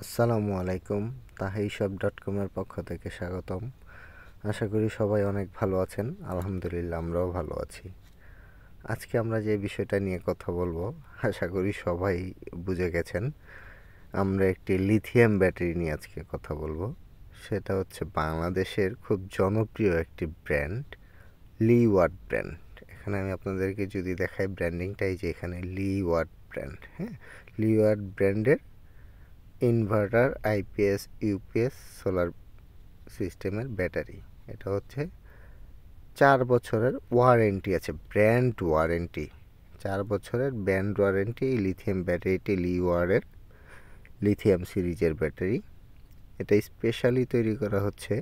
আসসালামু আলাইকুম। তাহাইশব.com এর পক্ষ থেকে স্বাগতম। আশা করি সবাই অনেক ভালো আছেন। আলহামদুলিল্লাহ আমরাও ভালো আছি। আজকে আমরা যে বিষয়টা নিয়ে কথা বলবো, আশা করি সবাই বুঝে গেছেন। আমরা একটি লিথিয়াম ব্যাটারি নিয়ে আজকে কথা বলবো। সেটা হচ্ছে বাংলাদেশের খুব জনপ্রিয় একটি ব্র্যান্ড, লিওয়াট ব্র্যান্ড। এখানে আমি আপনাদেরকে যদি দেখাই ব্র্যান্ডিংটাই, যে এখানে লিওয়াট ব্র্যান্ড, হ্যাঁ, লিওয়াট ব্র্যান্ডের ইনভার্টার আইপিএস ইউপিএস সোলার সিস্টেমের ব্যাটারি। এটা হচ্ছে 4 বছরের ওয়ারেন্টি আছে, ব্র্যান্ড ওয়ারেন্টি। 4 বছরের ব্র্যান্ড ওয়ারেন্টি এই লিথিয়াম ব্যাটারিটি লিওয়ারের লিথিয়াম সিরিজের ব্যাটারি। এটা স্পেশালি তৈরি করা হচ্ছে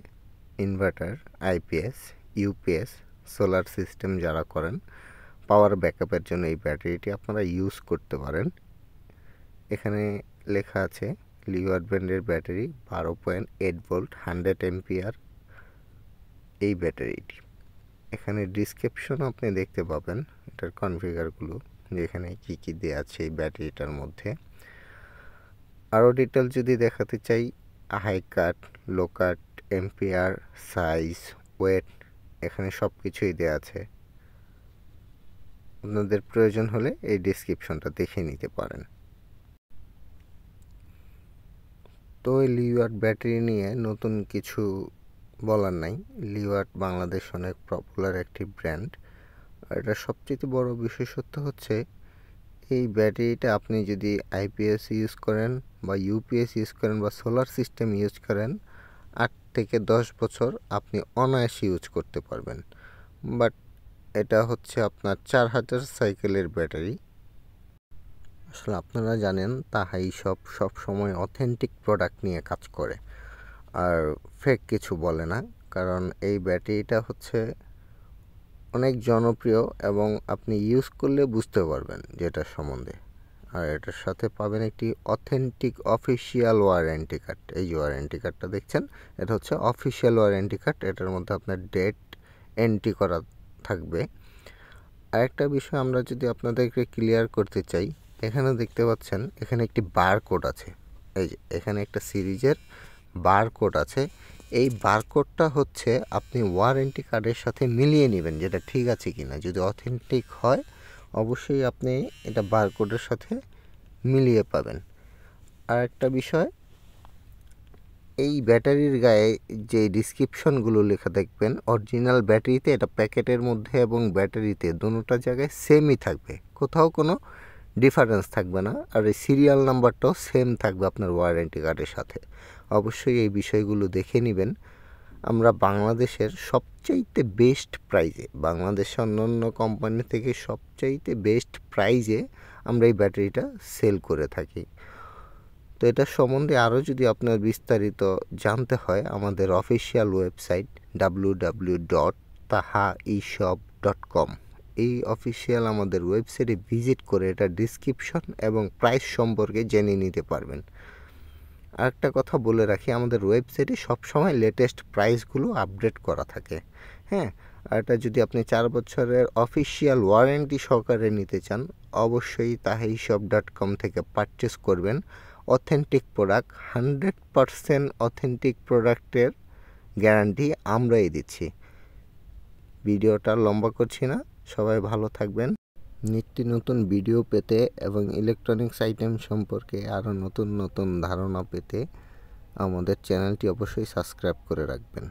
inverter IPS UPS solar system যারা করেন, পাওয়ার ব্যাকআপের জন্য এই ব্যাটারিটি আপনারা ইউজ করতে পারেন। এখানে লেখা আছে লিওয়াট ব্র্যান্ডের ব্যাটারি 12.8 ভোল্ট 100 এম্পিয়ার এই ব্যাটারিটি। এখানে ডিসক্রিপশন আপনি দেখতে পাবেন এটার কনফিগারগুলো, যে এখানে কী কী দেওয়া আছে এই ব্যাটারিটার মধ্যে। আরও ডিটেল যদি দেখাতে চাই, হাই কাট, লো কাট, এম্পিয়ার, সাইজ, ওয়েট, এখানে সব কিছুই দেওয়া আছে। আপনাদের প্রয়োজন হলে এই ডিসক্রিপশনটা দেখে নিতে পারেন। তো এই লিওয়াট ব্যাটারি নিয়ে নতুন কিছু বলার নাই। লিওয়াট বাংলাদেশ অনেক পপুলার একটি ব্র্যান্ড। এটা সবচেয়ে বড় বিশেষত্ব হচ্ছে এই ব্যাটারিটা আপনি যদি আইপিএস ইউজ করেন বা ইউপিএস ইউজ করেন বা সোলার সিস্টেম ইউজ করেন, 8 থেকে 10 বছর আপনি অনায়াসে ইউজ করতে পারবেন। বাট এটা হচ্ছে আপনার 4000 সাইকেলের ব্যাটারি। আসলে আপনারা জানেন তাহাইশব সব সময় অথেন্টিক প্রোডাক্ট নিয়ে কাজ করে, আর ফেক কিছু বলে না। কারণ এই ব্যাটারিটা হচ্ছে অনেক জনপ্রিয় এবং আপনি ইউজ করলে বুঝতে পারবেন যেটার সম্বন্ধে। আর এটার সাথে পাবেন একটি অথেন্টিক অফিসিয়াল ওয়ারেন্টি কার্ড। এই যে ওয়ারেন্টি কার্ডটা দেখছেন, এটা হচ্ছে অফিসিয়াল ওয়ারেন্টি কার্ড। এটার মধ্যে আপনার ডেট এন্ট্রি করা থাকবে। আরেকটা বিষয় আমরা যদি আপনাদেরকে ক্লিয়ার করতে চাই, এখানে দেখতে পাচ্ছেন এখানে একটি বারকোড আছে। এই যে এখানে একটা সিরিজের বারকোড আছে। এই বারকোডটা হচ্ছে আপনি ওয়ারেন্টি কার্ডের সাথে মিলিয়ে নেবেন যেটা ঠিক আছে কিনা। যদি অথেন্টিক হয় অবশ্যই আপনি এটা বারকোডের সাথে মিলিয়ে পাবেন। আর একটা বিষয়, এই ব্যাটারির গায়ে যে ডিসক্রিপশনগুলো লেখা দেখবেন, অরিজিনাল ব্যাটারিতে এটা প্যাকেটের মধ্যে এবং ব্যাটারিতে দুটোটা জায়গায় সেমই থাকবে, কোথাও কোনো ডিফারেন্স থাকবে না। আর এই সিরিয়াল নাম্বারটাও সেম থাকবে আপনার ওয়ারেন্টি কার্ডের সাথে। অবশ্যই এই বিষয়গুলো দেখে নেবেন। আমরা বাংলাদেশের সবচাইতে বেস্ট প্রাইজে, বাংলাদেশ অন্যান্য কোম্পানি থেকে সবচাইতে বেস্ট প্রাইজে আমরা এই ব্যাটারিটা সেল করে থাকি। তো এটা সম্বন্ধে আরও যদি আপনার বিস্তারিত জানতে হয়, আমাদের অফিসিয়াল ওয়েবসাইট www.tahaishop.com, এই অফিসিয়াল আমাদের ওয়েবসাইটে ভিজিট করে এটা ডিসক্রিপশন এবং প্রাইস সম্পর্কে জেনে নিতে পারবেন। আরেকটা কথা বলে রাখি, আমাদের ওয়েবসাইটে সবসময় লেটেস্ট প্রাইসগুলো আপডেট করা থাকে, হ্যাঁ। আর এটা যদি আপনি 4 বছরের অফিসিয়াল ওয়ারেন্টি সহকারে নিতে চান, অবশ্যই তাহাইশব.com থেকে পারচেস করবেন। অথেন্টিক প্রোডাক্ট, 100% অথেন্টিক প্রোডাক্টের গ্যারান্টি আমরাই দিচ্ছি। ভিডিওটা লম্বা করছি না, সবাই ভালো থাকবেন। নিত্য নতুন ভিডিও পেতে এবং ইলেকট্রনিক্স আইটেম সম্পর্কে আরও নতুন নতুন ধারণা পেতে আমাদের চ্যানেলটি অবশ্যই সাবস্ক্রাইব করে রাখবেন।